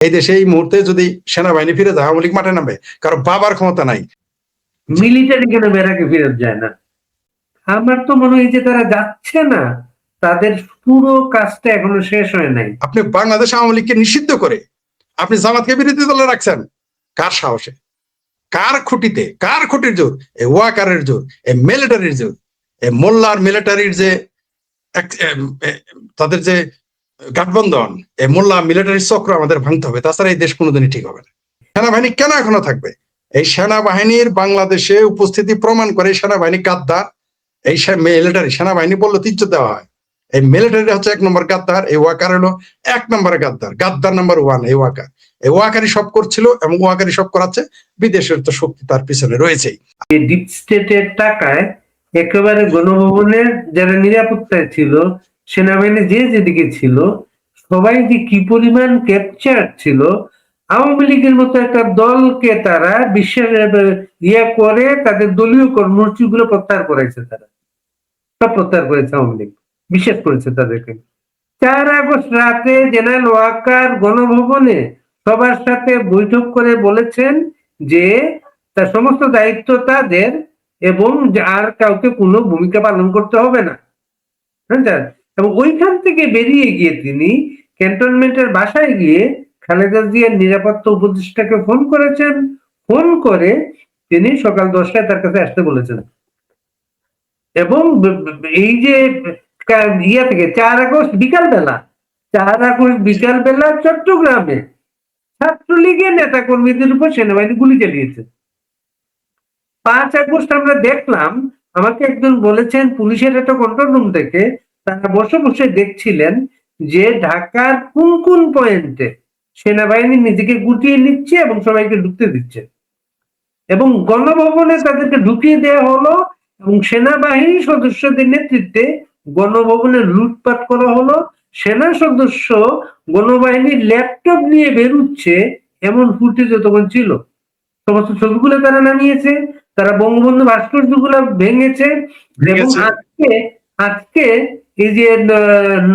এই দেশে এই মুহূর্তে যদি সেনাবাহিনী ফিরে যায়, আওয়ামী লীগ মাঠে নামবে, কারণ বাবার ক্ষমতা নাই। মিলিটারি কেন বেড়াকে ফেরত যায় না? আমার তো মনে হয় যে তারা যাচ্ছে না, তাদের পুরো কাজটা এখনো শেষ হয় নাই। আপনি বাংলাদেশ আওয়ামী লীগকে নিষিদ্ধ করে আপনি জামাতকে বিরোধী দলে রাখছেন, কার সাহসে, কার খুঁটিতে, কার খুঁটির জোর? এই ওয়াকারের জোর, এই মিলিটারির জোর, এই মোল্লার মিলিটারির যে তাদের যে গাঠবন্ধন, এই মোল্লা মিলিটারি চক্র আমাদের ভাঙতে হবে, তাছাড়া এই দেশ কোনোদিনই ঠিক হবে না। সেনাবাহিনী কেন এখনো থাকবে? এই সেনাবাহিনীর বাংলাদেশে উপস্থিতি প্রমাণ করে সেনাবাহিনী গাদ্দার। এই মিলিটারি সেনাবাহিনী বললে তিজ্জ দেওয়া হয়, এই মিলিটারি হচ্ছে 1 নম্বর গাদ্দার, এই ওয়াকার হলো 1 নম্বরে গাদ্দার, গাদ্দার নাম্বার 1 এই ওয়াকার। এই ওয়াকারই সব করছিল এবং ওয়াকারই সব করাচ্ছে, বিদেশের তো শক্তি তার পিছনে রয়েছেই। ডিপ স্টেটের টাকায় একেবারে গণভবনের যারা নিরাপত্তায় ছিল, সেনাবাহিনী যে যেদিকে ছিল, সবাই যে কি পরিমাণ ক্যাপচার ছিল। আওয়ামী লীগের মতো একটা দলকে তারা বিশ্বাস করে তাদের দলীয় কর্মসূচি গুলো প্রত্যাহার করেছে, তারা সব প্রত্যাহার করেছে। আওয়ামী লীগ বিশ্বাস করেছে তাদেরকে। 4 আগস্ট রাতে জেনারেল ওয়াকার গণভবনে সবার সাথে বৈঠক করে বলেছেন যে তার সমস্ত দায়িত্ব তাদের এবং আর কাউকে কোনো ভূমিকা পালন করতে হবে না। এবং ওইখান থেকে বেরিয়ে গিয়ে তিনি ক্যান্টনমেন্টের বাসায় গিয়ে খালেদা জিয়ার নিরাপত্তা উপদেষ্টাকে ফোন করেছেন। ফোন করে তিনি সকাল 10টায় তার কাছে আসতে বলেছেন। এবং এই যে ইয়া থেকে 4 আগস্ট বিকালবেলা, 4 আগস্ট বিকালবেলা চট্টগ্রামে ছাত্রলীগের নেতা কর্মীদের উপর সেনাবাহিনী গুলি চালিয়েছে। 5 আগস্ট আমরা দেখলাম, আমাকে একজন বলেছেন পুলিশের একটা কন্ট্রোল রুম থেকে তারা বসে বসে দেখছিলেন যে ঢাকার কোন কোন পয়েন্টে সেনাবাহিনী নিজেকে গুটিয়ে নিচ্ছে এবং সবাইকে ঢুকতে দিচ্ছে, এবং গণভবনে তাদেরকে ঢুকিয়ে দেওয়া হলো এবং সেনাবাহিনী সদস্যদের নেতৃত্বে গণভবনে লুটপাট করা হলো। সেনা সদস্য গণবাহিনীর ল্যাপটপ নিয়ে বেরুচ্ছে এমন ফুটেজ তখন ছিল। সমস্ত ছবিগুলো তারা নামিয়েছে, তারা বঙ্গবন্ধু ভাস্কর্যগুলো ভেঙেছে। এবং আজকে এই যে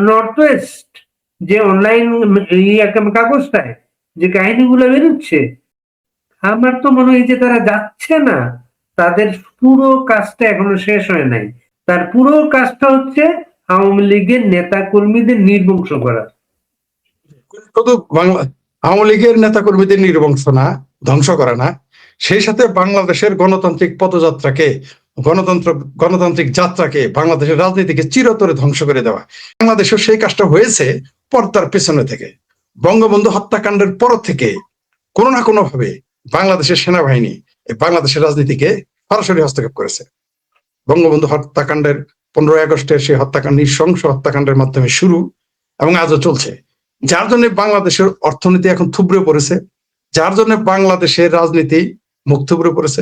নর্থ ওয়েস্ট যে অনলাইন কাগজটায় যে কাহিনীগুলো বেরোচ্ছে, আমার তো মনে হয় যে তারা যাচ্ছে না, তাদের পুরো কাজটা এখনো শেষ হয় নাই। তার পুরো কাজটা হচ্ছে আওয়ামী লীগের নেতা কর্মীদের নির্বংশ করা। শুধু আওয়ামী লীগের নেতা কর্মীদের নির্বংশ না, ধ্বংস করা না, সেই সাথে বাংলাদেশের গণতান্ত্রিক পদযাত্রাকে, গণতান্ত্রিক যাত্রাকে, বাংলাদেশের রাজনীতিকে চিরতরে ধ্বংস করে দেওয়া। বাংলাদেশের সেই কাজটা হয়েছে পর্দার পেছনে থেকে। বঙ্গবন্ধু হত্যাকাণ্ডের পর থেকে কোনো না কোনো ভাবে বাংলাদেশের সেনাবাহিনী বাংলাদেশের রাজনীতিকে সরাসরি হস্তক্ষেপ করেছে। বঙ্গবন্ধু হত্যাকাণ্ডের 15 আগস্টের সেই হত্যাকাণ্ড, নৃশংস হত্যাকাণ্ডের মাধ্যমে শুরু এবং আজও চলছে, যার জন্য বাংলাদেশের অর্থনীতি এখন থুবড়ে পড়েছে, যার জন্য বাংলাদেশের রাজনীতি মুখ থুবড়ে পড়েছে,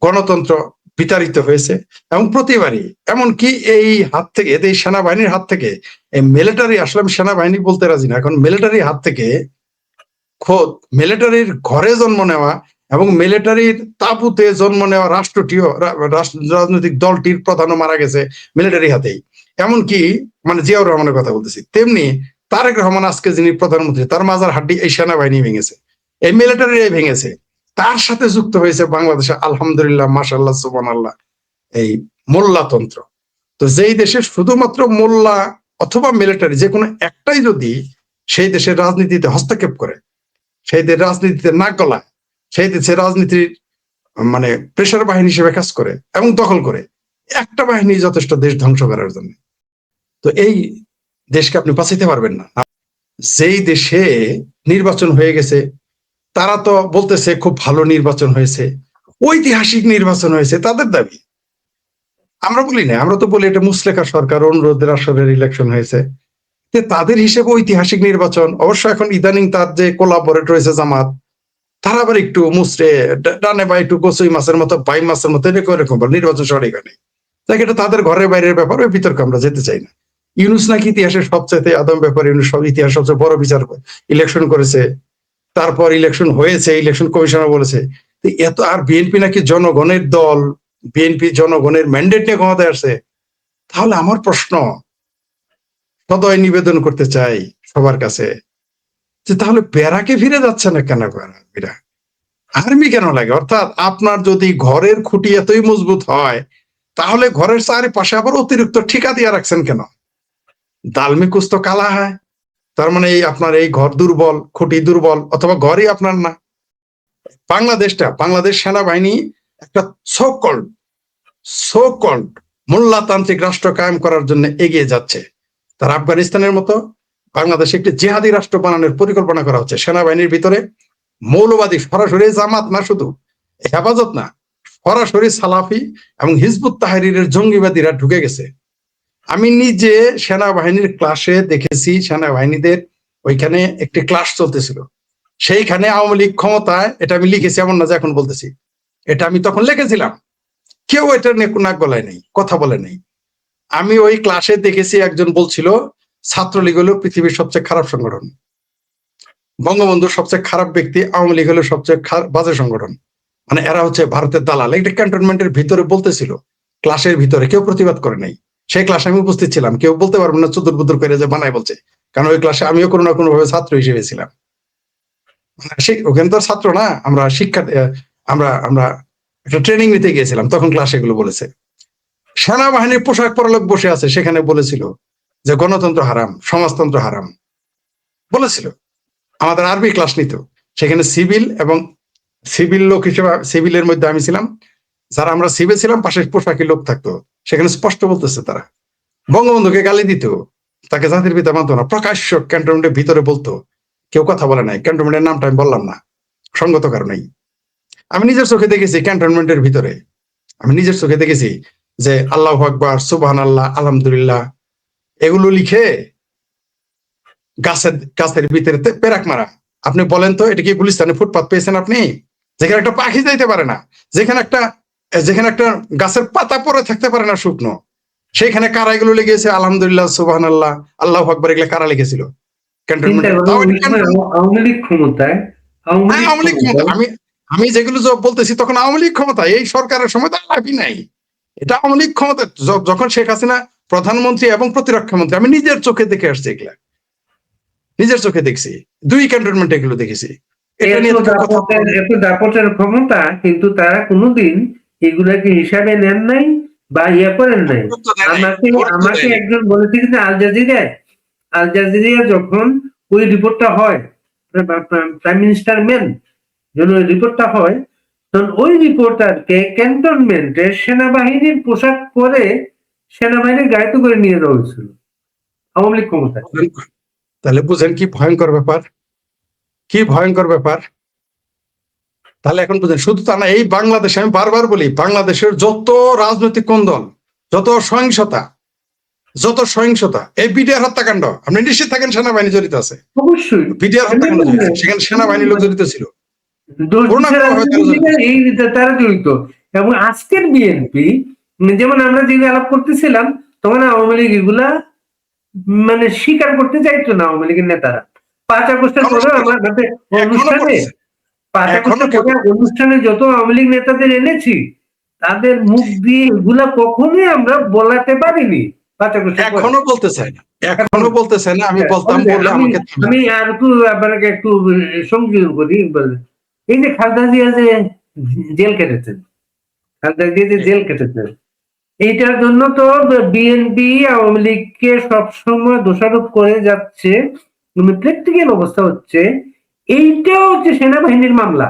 গণতন্ত্র বিতাড়িত হয়েছে। এবং প্রতিবারই এমনকি এই হাত থেকে, এই সেনাবাহিনীর হাত থেকে, এই মিলিটারি, আসলে আমি সেনাবাহিনী বলতে রাজি না, এখন মিলিটারির হাত থেকে, খোদ মিলিটারির ঘরে জন্ম নেওয়া এবং মিলিটারির তাঁবুতে জন্ম নেওয়া রাষ্ট্রটিও রাজনৈতিক দলটির প্রধানও মারা গেছে মিলিটারি হাতেই। এমনকি মানে জিয়াউর রহমানের কথা বলতেছি, তেমনি তারেক রহমান আজকে যিনি প্রধানমন্ত্রী, তার মাজার হাড্ডি এই সেনাবাহিনী ভেঙেছে, এই মিলিটারি ভেঙেছে। তার সাথে যুক্ত হয়েছে বাংলাদেশে আলহামদুলিল্লাহ, মাশাআল্লাহ, সুবহানাল্লাহ, এই মোল্লাতন্ত্র। তো যেই দেশে শুধুমাত্র মোল্লা অথবা মিলিটারি যে কোনো একটাই যদি সেই দেশের রাজনীতিতে হস্তক্ষেপ করে, সেই দেশের রাজনীতিতে নাক গলায়, সেই দেশের রাজনীতির মানে প্রেসার বাহিনী হিসেবে কাজ করে এবং দখল করে, একটা বাহিনী যথেষ্ট দেশ ধ্বংস করার জন্য। তো এই দেশকে আপনি বাঁচাইতে পারবেন না। যেই দেশে নির্বাচন হয়ে গেছে, তারা তো বলতেছে খুব ভালো নির্বাচন হয়েছে, ঐতিহাসিক নির্বাচন হয়েছে, তাদের দাবি। আমরা বলি না, আমরা তো বলি এটা মুসলেখা সরকার অনুরোধের আসরের ইলেকশন হয়েছে। তাদের হিসেবে ঐতিহাসিক নির্বাচন। অবশ্য এখন ইদানিং তার যে কোলাবোরেট রয়েছে জামাত, তারা আবার একটু মুসরে ডানে বা একটু কচুই মাছের মতো, বাই মাছের মতো এরকম নির্বাচন সঠিক হয়নি। তাই এটা তাদের ঘরের বাইরের ব্যাপার, ওই বিতর্ক আমরা যেতে চাই না। ইউনুস নাকি ইতিহাসের সবচেয়ে আদম ব্যাপার, ইউনুস সব ইতিহাস সবচেয়ে বড় বিচার ইলেকশন করেছে, তারপর ইলেকশন হয়েছে, ইলেকশন কমিশনার বলেছে। এত আর বিএনপি নাকি জনগণের দল, বিএনপি জনগণের ম্যান্ডেট নিয়ে ক্ষমতায় আসছে। তাহলে আমার প্রশ্ন, সদয় নিবেদন করতে চাই সবার কাছে, যে তাহলে ব্যারাকে ফিরে যাচ্ছে না কেন এরা, আর্মি কেন লাগে? অর্থাৎ আপনার যদি ঘরের খুঁটি এতই মজবুত হয়, তাহলে ঘরের চারিপাশে আবার অতিরিক্ত ঠিকা দিয়ে রাখছেন কেন? দালমি কুছ তো কালা হয়। তার মানে এই আপনার এই ঘর দুর্বল, খুঁটি দুর্বল, অথবা ঘরই আপনার না। বাংলাদেশ সেনাবাহিনী একটা সো কল্ড মোল্লাতান্ত্রিক রাষ্ট্র কায়েম করার জন্য এগিয়ে যাচ্ছে। তার আফগানিস্তানের মতো বাংলাদেশে একটি জিহাদি রাষ্ট্র বানানোর পরিকল্পনা করা হচ্ছে। সেনাবাহিনীর ভিতরে মৌলবাদী সরাসরি জামাত না, শুধু হেফাজত না, সরাসরি সালাফি এবং হিজবুত তাহরিরের জঙ্গিবাদীরা ঢুকে গেছে। আমি নিজে সেনাবাহিনীর ক্লাসে দেখেছি, সেনাবাহিনীদের ওইখানে একটি ক্লাস চলতেছিল, সেইখানে আওয়ামী লীগ ক্ষমতায়, এটা আমি লিখেছি, এমন না যে এখন বলতেছি, এটা আমি তখন লিখেছিলাম। কেউ এটা নিয়ে নাক গলায় নেই, কথা বলে নেই। আমি ওই ক্লাসে দেখেছি একজন বলছিল ছাত্রলীগ হলো পৃথিবীর সবচেয়ে খারাপ সংগঠন, বঙ্গবন্ধুর সবচেয়ে খারাপ ব্যক্তি, আওয়ামী লীগ হলো সবচেয়ে বাজে সংগঠন, মানে এরা হচ্ছে ভারতের দালাল। একটা ক্যান্টনমেন্টের ভিতরে বলতেছিল, ক্লাসের ভিতরে, কেউ প্রতিবাদ করে নাই। সেই ক্লাসে আমি উপস্থিত ছিলাম, কেউ বলতে পারবে না চুদুর বুদুর করে যে বানায় বলছে, কারণ ওই ক্লাসে আমিও কোনো না কোনো ভাবে ছাত্র হিসেবে ছিলাম। ওখানে তো ছাত্র না, আমরা শিক্ষা, আমরা আমরা একটা ট্রেনিং নিতে গিয়েছিলাম, তখন ক্লাসে এগুলো বলেছে। সেনাবাহিনীর পোশাক পরা লোক বসে আছে, সেখানে বলেছিল যে গণতন্ত্র হারাম, সমাজতন্ত্র হারাম বলেছিল। আমাদের আরবি ক্লাস নিত, সেখানে সিভিল এবং সিভিল লোক হিসেবে, সিভিলের মধ্যে আমি ছিলাম, যারা আমরা সিভিল ছিলাম পাশে পোশাকি লোক থাকতো, সেখানে স্পষ্ট বলতেছে তারা বঙ্গবন্ধুকে গালি দিত, তাকে জাতির পিতা মানতো না, প্রকাশ্য ক্যান্টনমেন্টের ভিতরে বলতো, কেউ কথা বলে নাই। ক্যান্টনমেন্টের নামটা আমি বললাম না সঙ্গত কারণেই। আমি নিজের চোখে দেখেছি ক্যান্টনমেন্টের ভিতরে, আমি নিজের চোখে দেখেছি যে আল্লাহু আকবার, সুবহানাল্লাহ, আলহামদুলিল্লাহ এগুলো লিখে গাছের ভিতরে পেরাক মারা। আপনি বলেন তো, এটা কি গুলিস্তানে ফুটপাত পেয়েছেন আপনি, যেখানে একটা পাখি যাইতে পারে না, যেখানে একটা গাছের পাতা পরে থাকতে পারে না শুকনো, সেখানে কারা এগুলো লিখেছে? আলহামদুলিল্লাহ, সুবহানাল্লাহ, আল্লাহু আকবার, এগুলো কারা লিখেছিল ক্যান্টনমেন্টে? আওয়ামী লীগ ক্ষমতায়, হ্যাঁ, আওয়ামী লীগ ক্ষমতা। আমি যেগুলো বলতেছি তখন আওয়ামী লীগ ক্ষমতা, এই সরকারের সময় তো লাভই নাই। এটা আওয়ামী লীগ ক্ষমতা, যখন শেখ হাসিনা প্রধানমন্ত্রী এবং প্রতিরক্ষা মন্ত্রী, আমি নিজের চোখে দেখে আসছি, এগুলা নিজের চোখে দেখছি, দুই ক্যান্টনমেন্টে এগুলো দেখেছি। এটা নিয়ে এত দাপটের ক্ষমতা, কিন্তু তারা কোনোদিন এগুলাকে হিসাবে নেন নাই বা করেন নাই। আমাকে একজন বলেছিল যে আল জাজিরা যখন ওই রিপোর্টটা হয়, প্রাইম মিনিস্টার মেন যখন ওই রিপোর্টটা হয়, তখন ওই রিপোর্টারকে ক্যান্টনমেন্টে সেনাবাহিনীর পোশাক পরে সেনাবাহিনীর গাড়িতে করে নিয়ে যাওয়া হয়েছিল আওয়ামী লীগ ক্ষমতায়। তাহলে বুঝেন কি ভয়ঙ্কর ব্যাপার, কি ভয়ঙ্কর ব্যাপার। তাহলে এখন বুঝেন, শুধু তা না, এই বাংলাদেশে আমি বারবার বলি, বাংলাদেশের যত রাজনৈতিক কোন্দল, যত সহিংসতা, এই বিডিআর হত্যাকাণ্ড, আপনি নিশ্চিত থাকেন সেনাবাহিনী জড়িত আছে। অবশ্যই বিডিআর হত্যাকাণ্ড সেখানে সেনাবাহিনীর লোক জড়িত ছিল, তারা জড়িত। এবং আজকের বিএনপি, যেমন আমরা যে আলাপ করতেছিলাম, তখন আওয়ামী লীগ এগুলা মানে স্বীকার করতে চাইতো না। আওয়ামী লীগের নেতারা 5 আগস্টের পরে আমার অনুষ্ঠানে যত আওয়ামী লীগ নেতাদের এনেছি, তাদের মুখ দিয়ে এগুলা কখনোই আমরা বলাতে পারিনি। 5 আগস্টের এখনো বলতে চাই না, আমি বলতাম, বললে আমাকে আমি আর আপনাকে একটু সংযোজন করি। এই যে খালেদা জিয়া যে জেল কেটেছেন, এইটার জন্য তো বিএনপি আওয়ামী লীগকে সবসময় দোষারোপ করে যাচ্ছে। প্র্যাকটিক্যাল অবস্থা হচ্ছে এইটাও হচ্ছে সেনাবাহিনীর মামলা।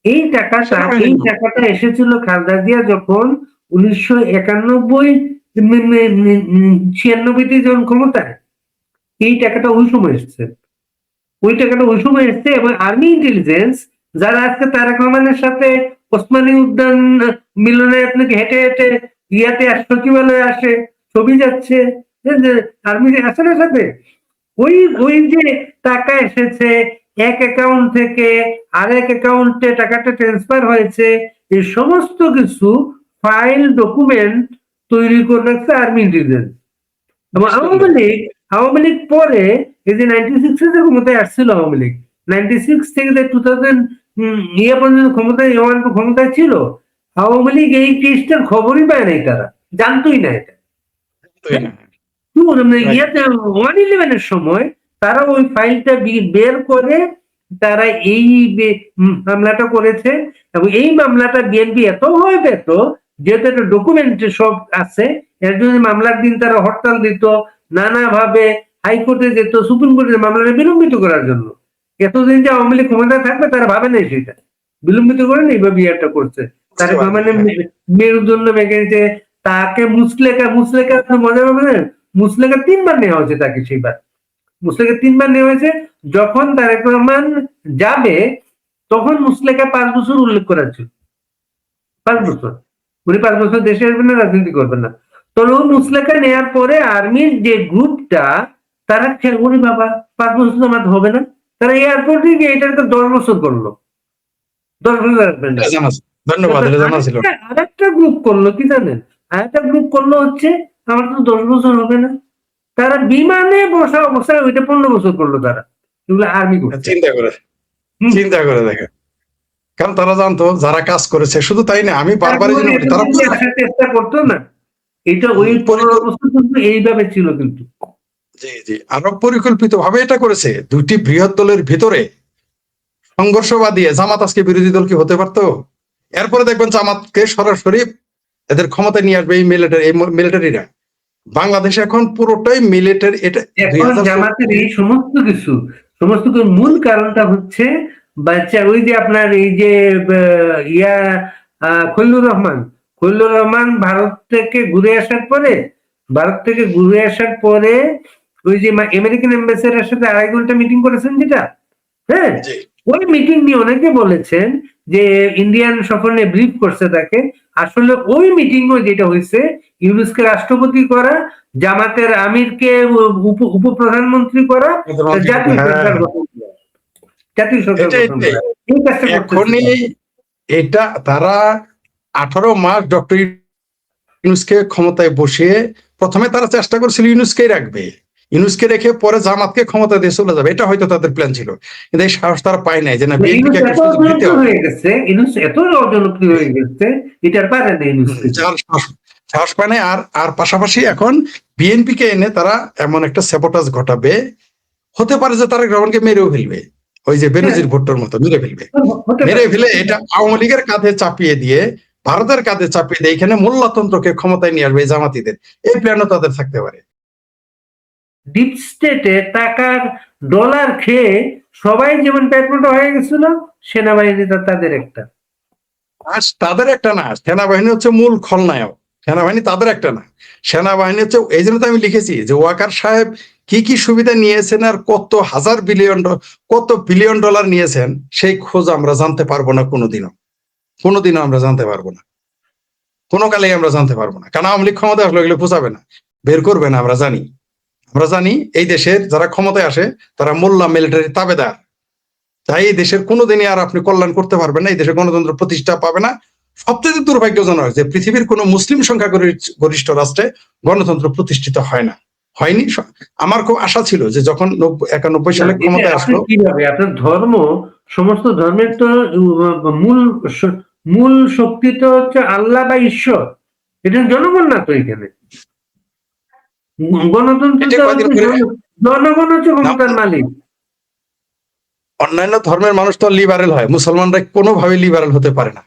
এই টাকাটা এসেছিল খালেদা জিয়া যখন 1991-96 যখন ক্ষমতায়, এই টাকাটা ওই সময় এসছে, এবং আর্মি ইন্টেলিজেন্স যারা আজকে তারেক রহমানের সাথে ওসমানী উদ্যান মিলনে আপনাকে হেঁটে হেঁটে ইয়াতে সচিবালয়ে আসে, ছবি যাচ্ছে আর্মি আসলে সাথে, ওই যে টাকা এসেছে এক অ্যাকাউন্ট থেকে আরেক অ্যাকাউন্টে টাকাটা ট্রান্সফার হয়েছে, এই সমস্ত কিছু ফাইল ডকুমেন্ট তৈরি করে রাখছে আর্মি ইন্টেলিজেন্স। এবং আওয়ামী লীগ পরে এই যে 96 যে ক্ষমতায় আসছিল আওয়ামী লীগ, 96 থেকে 2000 পর্যন্ত ক্ষমতায় ছিল, আওয়ামী লীগ এই কেসটার খবরই পায় নাই, তারা জানতোই না এটা। ইয়াতে 111-এর সময় তারা ওই ফাইলটা বের করে তারা এই মামলাটা করেছে, এবং এই মামলাটা বিএনপি এত ভয় পেত, যেহেতু একটা ডকুমেন্টে সব আছে, এর জন্য মামলার দিন তারা হরতাল দিত, নানাভাবে হাইকোর্টে যেত, সুপ্রিম কোর্টে মামলাটা বিলম্বিত করার জন্য। এতদিন যে আওয়ামী লীগ ক্ষমতায় থাকবে তারা ভাবে নাই, সেটা বিলম্বিত করে এইভাবে বিয়েটা করছে। তার মানে মেরুদণ্ড ভেঙেছে, তাকে মুসলেকা আপনি মজা পাবেন, মুসলেকা 3 বার নেওয়া হয়েছে তাকে, সেইবার মুসলেকা 3 বার নেওয়া হয়েছে। যখন তারেক রহমান যাবে তখন মুসলেকা 5 বছর উল্লেখ করা ছিল, 5 বছর, উনি 5 বছর দেশে আসবেন না, রাজনীতি করবেন না। তো মুসলেকা নেওয়ার পরে আর্মির যে গ্রুপটা তারা উনি বাবা 5 বছর আমাদের হবে না, তারা এয়ারপোর্টে গিয়ে এটার 10 বছর করলো, 10 বছর আসবেন না। ধন্যবাদ। আরেকটা গ্রুপ করলো কি জানেন, আরেকটা গ্রুপ করলো হচ্ছে আমার তো 10 বছর হবে না, তারা বিমানে বসা অবস্থায় ওইটা 15 বছর করলো তারা। এগুলো আর্মি চিন্তা করে দেখেন, কারণ তারা জানতো যারা কাজ করেছে, শুধু তাই না, আমি বারবার তারা চেষ্টা করতো না, এটা ওই 15 বছর কিন্তু এইভাবে ছিল কিন্তু। জি জি, আরো পরিকল্পিত ভাবে এটা করেছে। দুটি বৃহৎ দলের ভিতরে সংঘর্ষ বাদিয়ে জামাত আজকে বিরোধী দল কি হতে পারতো? এরপরে দেখবেন জামাতকে সরাসরি এদের ক্ষমতায় নিয়ে আসবে এই মিলিটারিরা। বাংলাদেশে এখন পুরোটাই মিলিটারি। এটা জামাতের এই সমস্ত কিছু মূল কারণটা হচ্ছে বাচ্চা ওই যে আপনার এই যে খলিলুর রহমান ভারত থেকে ঘুরে আসার পরে ওই যে আমেরিকান এম্বাসিডারের সাথে 2.5 ঘন্টা মিটিং করেছেন, যেটা হ্যাঁ, ওই মিটিং নিয়ে অনেকে বলেছেন যে ইন্ডিয়ান সফর নিয়ে ব্রিফ করছে তাকে। আসলে ওই মিটিং যেটা হয়েছে, ইউনুসকে রাষ্ট্রপতি করা, জামাতের আমিরকে উপপ্রধানমন্ত্রী করা, জাতীয় সরকার এখনই এটা তারা 18 মাস ডক্টর ইউনুসকে ক্ষমতায় বসিয়ে প্রথমে তারা চেষ্টা করছিল ইউনুসকেই রাখবে, ইউনুসকে রেখে পরে জামাতকে ক্ষমতা দিয়ে চলে যাবে, এটা হয়তো তাদের প্ল্যান ছিল। কিন্তু এই সাহস তারা পায় নাই যে না, বিএনপিকে একটা সুযোগ দিতে হবে। সাহস পায় নাই। আর পাশাপাশি এখন বিএনপিকে এনে তারা এমন একটা স্যাবোটাজ ঘটাবে, হতে পারে যে তারেক রহমানকে মেরেও ফেলবে, ওই যে বেনজির ভুট্টোর মতো মেরে ফেলে এটা আওয়ামী লীগের কাঁধে চাপিয়ে দিয়ে, ভারতের কাঁধে চাপিয়ে দিয়ে এখানে মোল্লাতন্ত্রকে ক্ষমতায় নিয়ে আসবে জামাতিদের, এই প্ল্যানও তাদের থাকতে পারে। ডিপ স্টেটে টাকার ডলার খেয়ে সবাই যেমন পেট্রোলটা হয়ে গেছিল, সেনাবাহিনী তাদের একটা না, সেনাবাহিনী হচ্ছে মূল খলনায়ক, সেনাবাহিনী তাদের একটা না। সেনাবাহিনী হচ্ছে, এই জন্য তো আমি লিখেছি যে ওয়াকার সাহেব কি সুবিধা নিয়েছেন আর কত বিলিয়ন ডলার নিয়েছেন, সেই খোঁজ আমরা জানতে পারবো না কোনোদিনও আমরা জানতে পারবো না, কোনো কালেই আমরা জানতে পারবো না। কারণ আওয়ামী লীগ ক্ষমতায় আসলে এগুলো খোঁজাবে না, বের করবে না। আমরা জানি এই দেশের যারা ক্ষমতায় আসে তারা মোল্লা মিলিটারি তাবেদার, তাই এই দেশের কোনোদিনই আর আপনি কল্যাণ করতে পারবেন না, এই দেশে গণতন্ত্র প্রতিষ্ঠা পাবে না। সবচেয়ে দুর্ভাগ্যজনক যে পৃথিবীর কোন মুসলিম সংখ্যা গরিষ্ঠ রাষ্ট্রে গণতন্ত্র প্রতিষ্ঠিত হয়নি। আমার খুব আশা ছিল যে যখন 91 সালে ক্ষমতায় আসলো, কিভাবে আপনার ধর্ম, সমস্ত ধর্মের তো মূল শক্তি তো হচ্ছে আল্লাহ বা ঈশ্বর, এটা জনগণ না তো। এখানে গণতন্ত্র জনগণ হচ্ছে ক্ষমতার মালিক। অন্যান্য ধর্মের মানুষ তো লিবারেল হয়, মুসলমানরা কোনোভাবে লিবারেল হতে পারে না।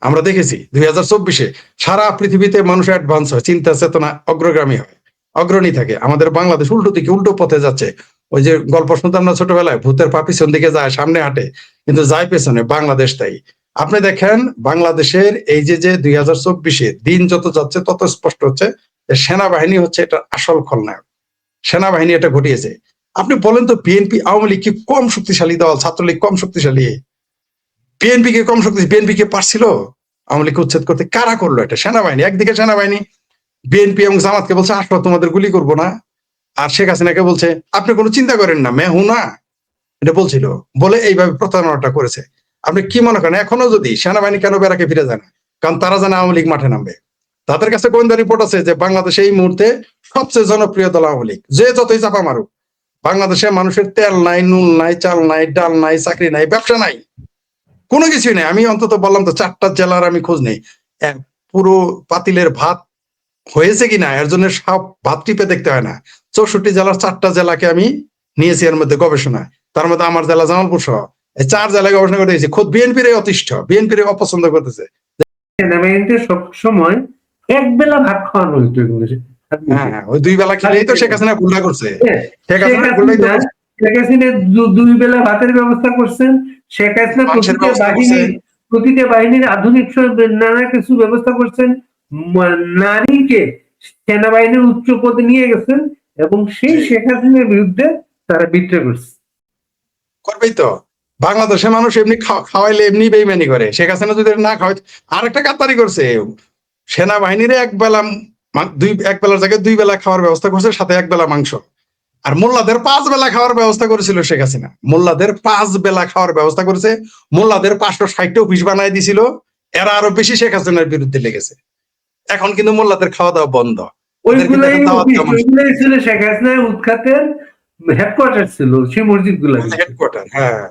আমরা দেখেছি 2024-এ সারা পৃথিবীতে মানুষ অ্যাডভান্স হয়, চিন্তা চেতনা অগ্রগামী হয়, অগ্রণী থাকে। আমাদের বাংলাদেশ উল্টো পথে যাচ্ছে। ওই যে গল্প শুনতাম না ছোটবেলায়, ভূতের পা পিছন দিকে যায়, সামনে হাঁটে কিন্তু যায় পেছনে, বাংলাদেশ তাই। আপনি দেখেন বাংলাদেশের এই যে 2024-এ দিন যত যাচ্ছে তত স্পষ্ট হচ্ছে যে সেনাবাহিনী হচ্ছে এটা আসল খলনায়ক, সেনাবাহিনী এটা ঘটিয়েছে। আপনি বলেন তো, বিএনপি আওয়ামী লীগ কি কম শক্তিশালী দল? ছাত্রলীগ কম শক্তিশালী? বিএনপি কে কম শক্তিশালী? বিএনপি কে পারছিল আওয়ামী লীগকে উচ্ছেদ করতে? কারা করলো এটা? সেনাবাহিনী। একদিকে সেনাবাহিনী বিএনপি এবং জামাতকে বলছে আসো তোমাদের গুলি করবো না, আর শেখ হাসিনাকে বলছে আপনি কোনো চিন্তা করেন না, মেহু না, এটা বলছিল, বলে এইভাবে প্রতারণাটা করেছে। আপনি কি মনে করেন এখনো যদি সেনাবাহিনী কেন বেড়াকে ফিরে যায় না? কারণ তারা জানে আওয়ামী লীগ মাঠে নামবে। তাদের কাছে গোয়েন্দা রিপোর্ট আছে যে বাংলাদেশে এই মুহূর্তে সবচেয়ে জনপ্রিয় দল আওয়ামী লীগ, যে যতই চাপা মারুক। বাংলাদেশে মানুষের তেল নাই, নুন নাই, চাল নাই, ডাল নাই, চাকরি নাই, ব্যবসা নাই, কোনো কিছুই নেই। আমি অন্তত বললাম তো 4টা জেলার আমি খোঁজ নেই, পুরো পাতিলের ভাত হয়েছে কিনা এর জন্য সব ভাত টিপে দেখতে হয় না। 64 জেলার 4টা জেলাকে আমি নিয়েছি এর মধ্যে গবেষণা, তার মধ্যে আমার জেলা জামালপুর সহ এই 4 জেলায় গবেষণা করে দিয়েছি। খোদ বিএনপির অতিষ্ঠ, বিএনপির অপছন্দ করতেছে। সেনাবাহিনীতে সবসময় এক বেলা ভাত খাওয়ানো হইতো এগুলো। হ্যাঁ হ্যাঁ, ওই 2 বেলা খেলেই তো শেখ হাসিনা গুন্ডা করছে। হ্যাঁ, শেখ শেখ হাসিনা গুন্ডাই তো হাসিনা করছে। শেখ হাসিনা দুই বেলা ভাতের ব্যবস্থা করছেন। শেখ হাসিনা মাংসের ব্যবস্থা করছে। প্রতিটা বাহিনীর আধুনিক নানা কিছু ব্যবস্থা করছেন। নারীকে সেনাবাহিনীর উচ্চ পদে নিয়ে গেছেন এবং সেই শেখ হাসিনার বিরুদ্ধে তারা বিদ্রোহ করছে। করবেই তো। বাংলাদেশের মানুষ এমনি খাওয়াইলে এমনি বেইমানি করে, শেখ হাসিনা যদি না খাওয়াই। আরেকটা কাতারি করছে, সেনাবাহিনীর এক বেলার জায়গায় 2 বেলা খাওয়ার ব্যবস্থা করছে, সাথে 1 বেলা মাংস। আর মোল্লাদের 5 বেলা খাওয়ার ব্যবস্থা করেছিল শেখ হাসিনা। মোল্লাদের 5 বেলা খাওয়ার ব্যবস্থা করেছে। মোল্লাদের 560টা অফিস বানায় দিছিল। এরা আরো বেশি শেখ হাসিনার বিরুদ্ধে লেগেছে। এখন কিন্তু মোল্লাদের খাওয়া দাওয়া বন্ধ। ওইগুলাই ছিল শেখ হাসিনার উৎখাতের হেডকোয়ার্টার ছিল, সেই মসজিদ গুলা। হেডকোয়ার্টার, হ্যাঁ।